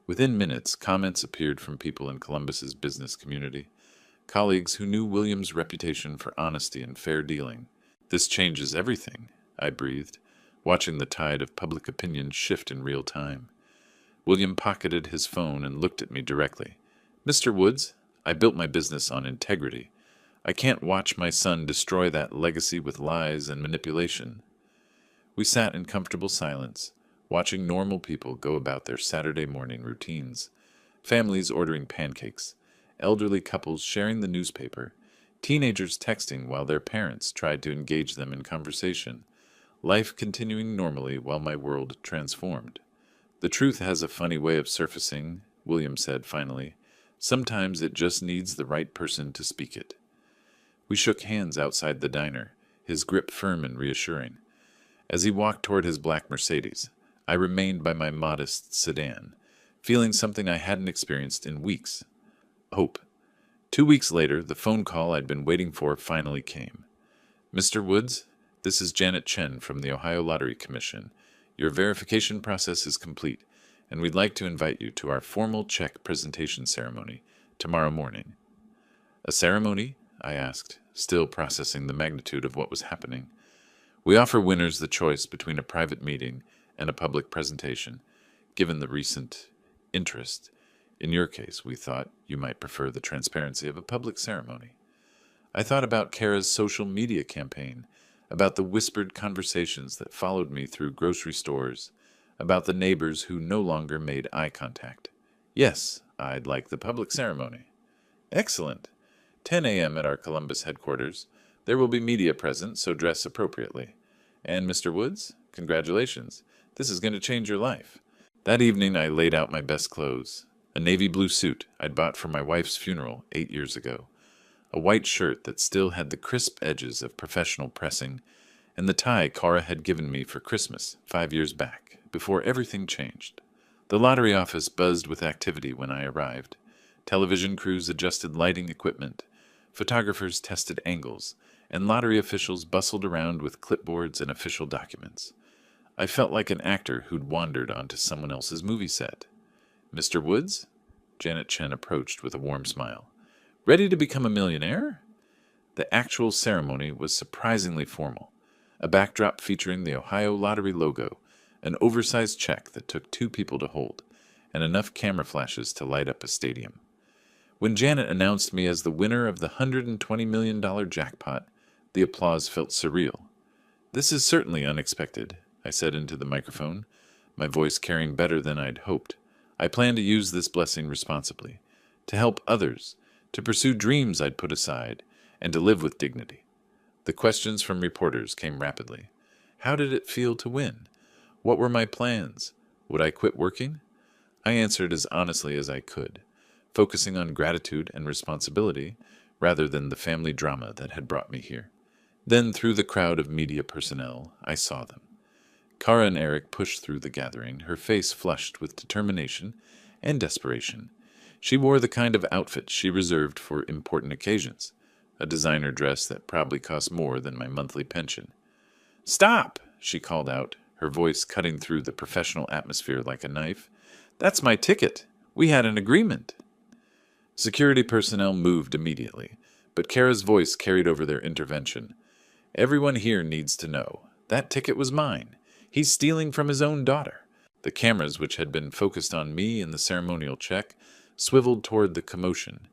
Within minutes, comments appeared from people in Columbus's business community, colleagues who knew William's reputation for honesty and fair dealing. This changes everything, I breathed, watching the tide of public opinion shift in real time. William pocketed his phone and looked at me directly. Mr. Woods, I built my business on integrity. I can't watch my son destroy that legacy with lies and manipulation. We sat in comfortable silence, watching normal people go about their Saturday morning routines. Families ordering pancakes, elderly couples sharing the newspaper, teenagers texting while their parents tried to engage them in conversation. Life continuing normally while my world transformed. The truth has a funny way of surfacing, William said finally. Sometimes it just needs the right person to speak it. We shook hands outside the diner, his grip firm and reassuring. As he walked toward his black Mercedes, I remained by my modest sedan, feeling something I hadn't experienced in weeks. Hope. 2 weeks later, the phone call I'd been waiting for finally came. Mr. Woods, this is Janet Chen from the Ohio Lottery Commission. Your verification process is complete, and we'd like to invite you to our formal check presentation ceremony tomorrow morning. A ceremony? I asked, still processing the magnitude of what was happening. We offer winners the choice between a private meeting and a public presentation, given the recent interest. In your case, we thought you might prefer the transparency of a public ceremony. I thought about Kara's social media campaign, about the whispered conversations that followed me through grocery stores, about the neighbors who no longer made eye contact. Yes, I'd like the public ceremony. Excellent. 10 a.m. at our Columbus headquarters. There will be media present, so dress appropriately. And Mr. Woods, congratulations. This is going to change your life. That evening I laid out my best clothes. A navy blue suit I'd bought for my wife's funeral 8 years ago. A white shirt that still had the crisp edges of professional pressing, and the tie Cara had given me for Christmas 5 years back, before everything changed. The lottery office buzzed with activity when I arrived. Television crews adjusted lighting equipment, photographers tested angles, and lottery officials bustled around with clipboards and official documents. I felt like an actor who'd wandered onto someone else's movie set. Mr. Woods? Janet Chen approached with a warm smile. Ready to become a millionaire? The actual ceremony was surprisingly formal. A backdrop featuring the Ohio Lottery logo, an oversized check that took 2 people to hold, and enough camera flashes to light up a stadium. When Janet announced me as the winner of the $120 million jackpot, the applause felt surreal. This is certainly unexpected, I said into the microphone, my voice carrying better than I'd hoped. I plan to use this blessing responsibly, to help others, to pursue dreams I'd put aside, and to live with dignity. The questions from reporters came rapidly. How did it feel to win? What were my plans? Would I quit working? I answered as honestly as I could, focusing on gratitude and responsibility rather than the family drama that had brought me here. Then, through the crowd of media personnel, I saw them. Kara and Eric pushed through the gathering, her face flushed with determination and desperation. She wore the kind of outfit she reserved for important occasions, a designer dress that probably cost more than my monthly pension. "Stop!" she called out, her voice cutting through the professional atmosphere like a knife. "That's my ticket. We had an agreement." Security personnel moved immediately, but Kara's voice carried over their intervention. "Everyone here needs to know. That ticket was mine. He's stealing from his own daughter." The cameras, which had been focused on me and the ceremonial check, swiveled toward the commotion.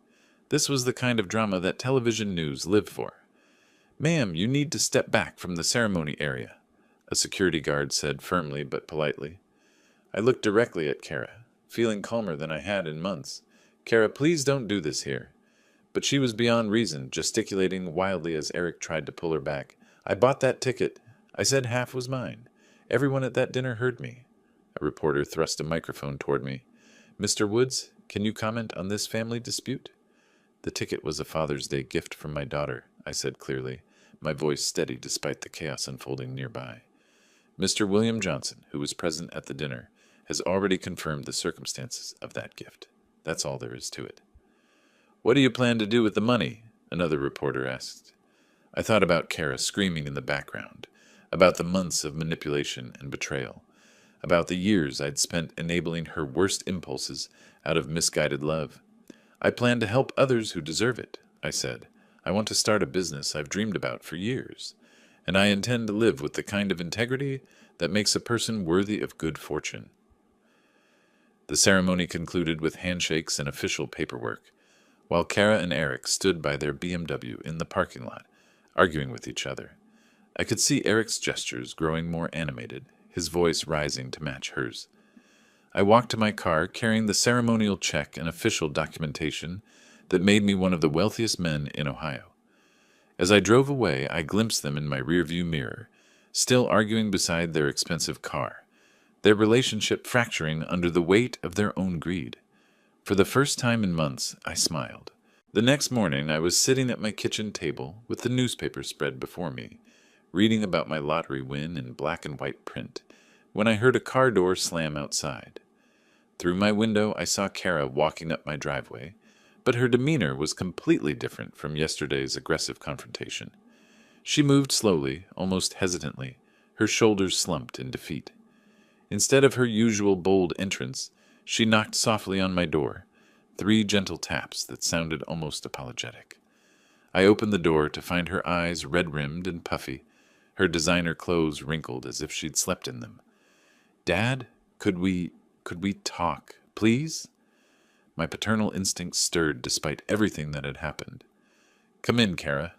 This was the kind of drama that television news lived for. "Ma'am, you need to step back from the ceremony area," a security guard said firmly but politely. I looked directly at Kara, feeling calmer than I had in months. "Kara, please don't do this here." But she was beyond reason, gesticulating wildly as Eric tried to pull her back. "I bought that ticket. I said half was mine. Everyone at that dinner heard me." A reporter thrust a microphone toward me. "Mr. Woods, can you comment on this family dispute?" "The ticket was a Father's Day gift from my daughter," I said clearly, my voice steady despite the chaos unfolding nearby. "Mr. William Johnson, who was present at the dinner, has already confirmed the circumstances of that gift. That's all there is to it." "What do you plan to do with the money?" another reporter asked. I thought about Kara screaming in the background, about the months of manipulation and betrayal, about the years I'd spent enabling her worst impulses out of misguided love. "I plan to help others who deserve it," I said. "I want to start a business I've dreamed about for years, and I intend to live with the kind of integrity that makes a person worthy of good fortune." The ceremony concluded with handshakes and official paperwork, while Kara and Eric stood by their BMW in the parking lot, arguing with each other. I could see Eric's gestures growing more animated, his voice rising to match hers. I walked to my car carrying the ceremonial check and official documentation that made me one of the wealthiest men in Ohio. As I drove away, I glimpsed them in my rearview mirror, still arguing beside their expensive car, their relationship fracturing under the weight of their own greed. For the first time in months, I smiled. The next morning, I was sitting at my kitchen table with the newspaper spread before me, reading about my lottery win in black and white print, when I heard a car door slam outside. Through my window, I saw Kara walking up my driveway, but her demeanor was completely different from yesterday's aggressive confrontation. She moved slowly, almost hesitantly, her shoulders slumped in defeat. Instead of her usual bold entrance, she knocked softly on my door, 3 gentle taps that sounded almost apologetic. I opened the door to find her eyes red-rimmed and puffy, her designer clothes wrinkled as if she'd slept in them. "Dad, could we talk, please?" My paternal instincts stirred despite everything that had happened. "Come in, Kara."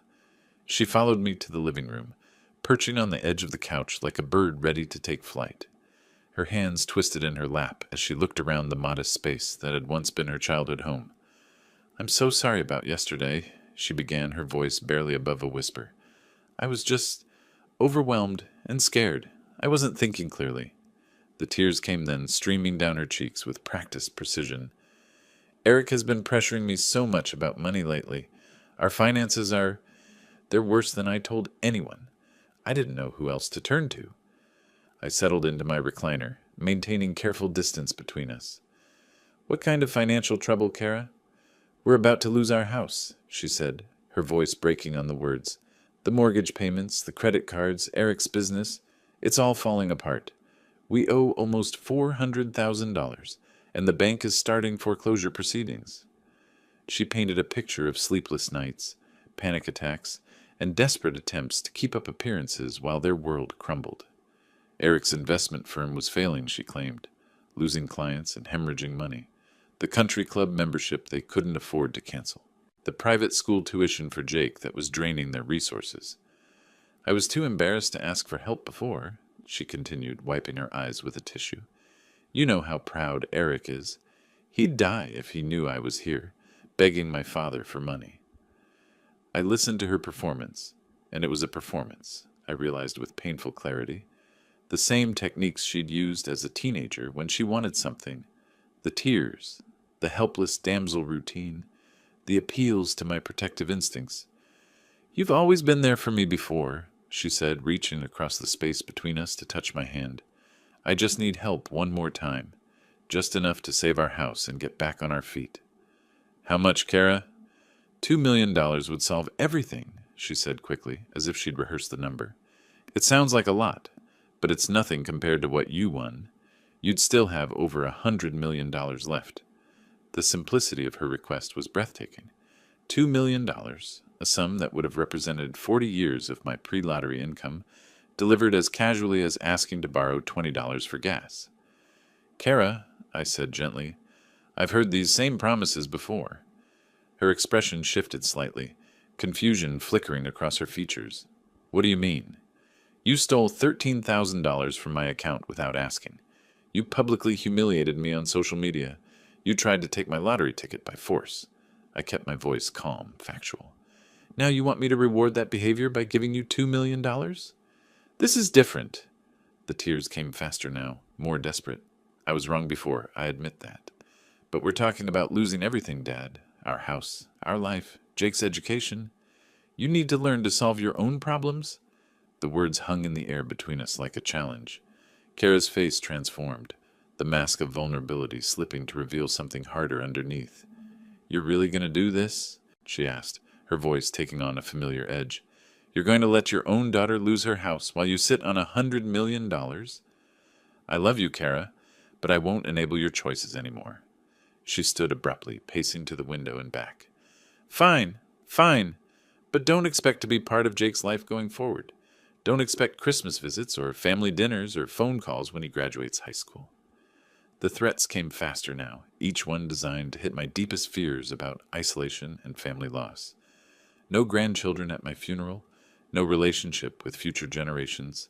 She followed me to the living room, perching on the edge of the couch like a bird ready to take flight. Her hands twisted in her lap as she looked around the modest space that had once been her childhood home. "I'm so sorry about yesterday," she began, her voice barely above a whisper. "I was just overwhelmed and scared. I wasn't thinking clearly." The tears came then, streaming down her cheeks with practiced precision. "Eric has been pressuring me so much about money lately. Our finances they're worse than I told anyone. I didn't know who else to turn to." I settled into my recliner, maintaining careful distance between us. "What kind of financial trouble, Kara?" "We're about to lose our house," she said, her voice breaking on the words. "The mortgage payments, the credit cards, Eric's business, it's all falling apart. We owe almost $400,000, and the bank is starting foreclosure proceedings." She painted a picture of sleepless nights, panic attacks, and desperate attempts to keep up appearances while their world crumbled. Eric's investment firm was failing, she claimed, losing clients and hemorrhaging money. The country club membership they couldn't afford to cancel. The private school tuition for Jake that was draining their resources. "I was too embarrassed to ask for help before," she continued, wiping her eyes with a tissue. "You know how proud Eric is. He'd die if he knew I was here, begging my father for money." I listened to her performance, and it was a performance, I realized with painful clarity. The same techniques she'd used as a teenager when she wanted something. The tears, the helpless damsel routine, the appeals to my protective instincts. "You've always been there for me before," she said, reaching across the space between us to touch my hand. "I just need help one more time, just enough to save our house and get back on our feet." "How much, Kara?" $2 million would solve everything, she said quickly, as if she'd rehearsed the number. "It sounds like a lot, but it's nothing compared to what you won. You'd still have over $100 million left." The simplicity of her request was breathtaking. $2 million, a sum that would have represented 40 years of my pre-lottery income, delivered as casually as asking to borrow $20 for gas. "Kara," I said gently, "I've heard these same promises before." Her expression shifted slightly, confusion flickering across her features. "What do you mean?" "You stole $13,000 from my account without asking. You publicly humiliated me on social media. You tried to take my lottery ticket by force." I kept my voice calm, factual. "Now you want me to reward that behavior by giving you $2 million? This is different." The tears came faster now, more desperate. "I was wrong before, I admit that. But we're talking about losing everything, Dad. Our house, our life, Jake's education. You need to learn to solve your own problems." The words hung in the air between us like a challenge. Kara's face transformed, the mask of vulnerability slipping to reveal something harder underneath. "You're really going to do this?" she asked, her voice taking on a familiar edge. "You're going to let your own daughter lose her house while you sit on $100 million? I love you, Kara, but I won't enable your choices anymore." She stood abruptly, pacing to the window and back. "Fine, fine, but don't expect to be part of Jake's life going forward. Don't expect Christmas visits or family dinners or phone calls when he graduates high school." The threats came faster now, each one designed to hit my deepest fears about isolation and family loss. No grandchildren at my funeral, no relationship with future generations,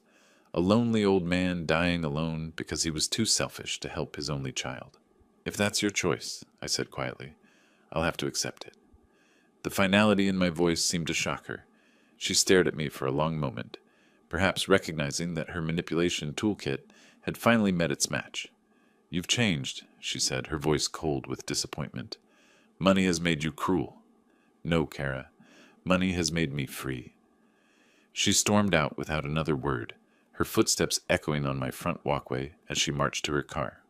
a lonely old man dying alone because he was too selfish to help his only child. "If that's your choice," I said quietly, "I'll have to accept it." The finality in my voice seemed to shock her. She stared at me for a long moment, perhaps recognizing that her manipulation toolkit had finally met its match. "You've changed," she said, her voice cold with disappointment. "Money has made you cruel." "No, Kara. Money has made me free." She stormed out without another word, her footsteps echoing on my front walkway as she marched to her car.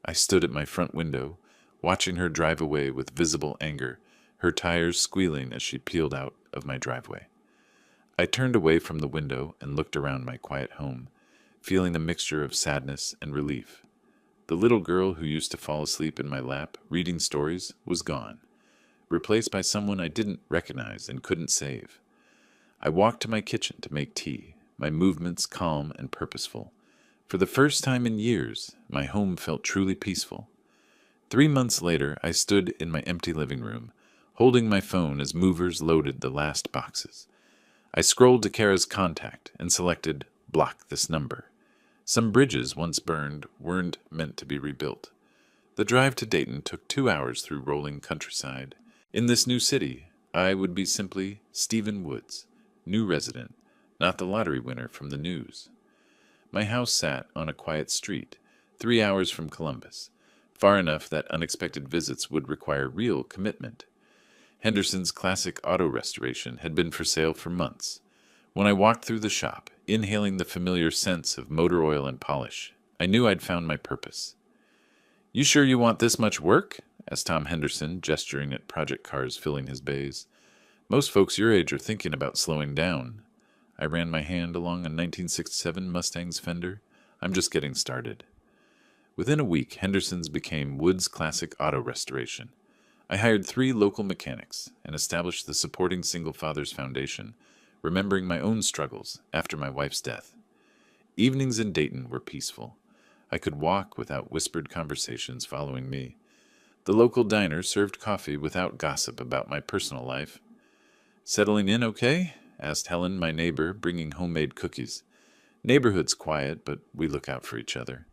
I stood at my front window, watching her drive away with visible anger, her tires squealing as she peeled out of my driveway. I turned away from the window and looked around my quiet home, feeling a mixture of sadness and relief. The little girl who used to fall asleep in my lap, reading stories, was gone, replaced by someone I didn't recognize and couldn't save. I walked to my kitchen to make tea, my movements calm and purposeful. For the first time in years, my home felt truly peaceful. 3 months later, I stood in my empty living room, holding my phone as movers loaded the last boxes. I scrolled to Kara's contact and selected "Block this number." Some bridges once burned weren't meant to be rebuilt. The drive to Dayton took 2 hours through rolling countryside. In this new city, I would be simply Stephen Woods, new resident, not the lottery winner from the news. My house sat on a quiet street, 3 hours from Columbus, far enough that unexpected visits would require real commitment. Henderson's classic auto restoration had been for sale for months. When I walked through the shop, inhaling the familiar scents of motor oil and polish, I knew I'd found my purpose. "You sure you want this much work?" asked Tom Henderson, gesturing at project cars filling his bays. "Most folks your age are thinking about slowing down." I ran my hand along a 1967 Mustang's fender. "I'm just getting started." Within a week, Henderson's became Wood's Classic Auto Restoration. I hired 3 local mechanics and established the Supporting Single Fathers Foundation, remembering my own struggles after my wife's death. Evenings in Dayton were peaceful. I could walk without whispered conversations following me. The local diner served coffee without gossip about my personal life. "Settling in okay?" asked Helen, my neighbor, bringing homemade cookies. "Neighborhood's quiet, but we look out for each other."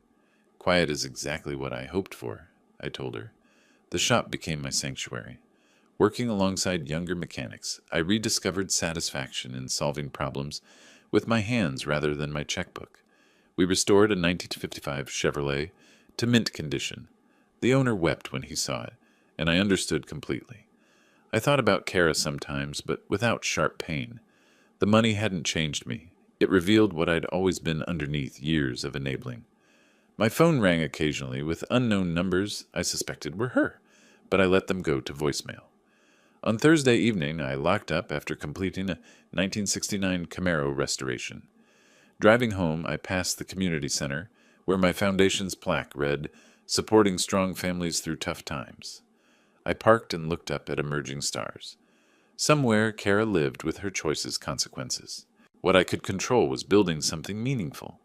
"Quiet is exactly what I hoped for," I told her. The shop became my sanctuary. Working alongside younger mechanics, I rediscovered satisfaction in solving problems with my hands rather than my checkbook. We restored a 1955 Chevrolet to mint condition. The owner wept when he saw it, and I understood completely. I thought about Kara sometimes, but without sharp pain. The money hadn't changed me. It revealed what I'd always been underneath years of enabling. My phone rang occasionally with unknown numbers I suspected were her, but I let them go to voicemail. On Thursday evening, I locked up after completing a 1969 Camaro restoration. Driving home, I passed the community center, where my foundation's plaque read, "Supporting strong families through tough times." I parked and looked up at emerging stars. Somewhere, Kara lived with her choices' consequences. What I could control was building something meaningful.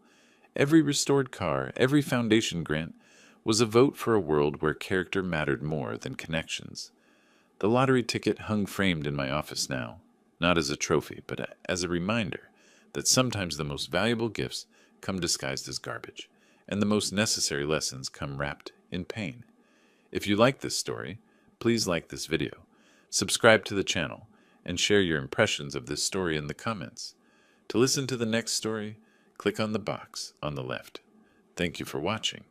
Every restored car, every foundation grant, was a vote for a world where character mattered more than connections. The lottery ticket hung framed in my office now, not as a trophy, but as a reminder that sometimes the most valuable gifts come disguised as garbage, and the most necessary lessons come wrapped in pain. If you like this story, please like this video, subscribe to the channel, and share your impressions of this story in the comments. To listen to the next story, click on the box on the left. Thank you for watching.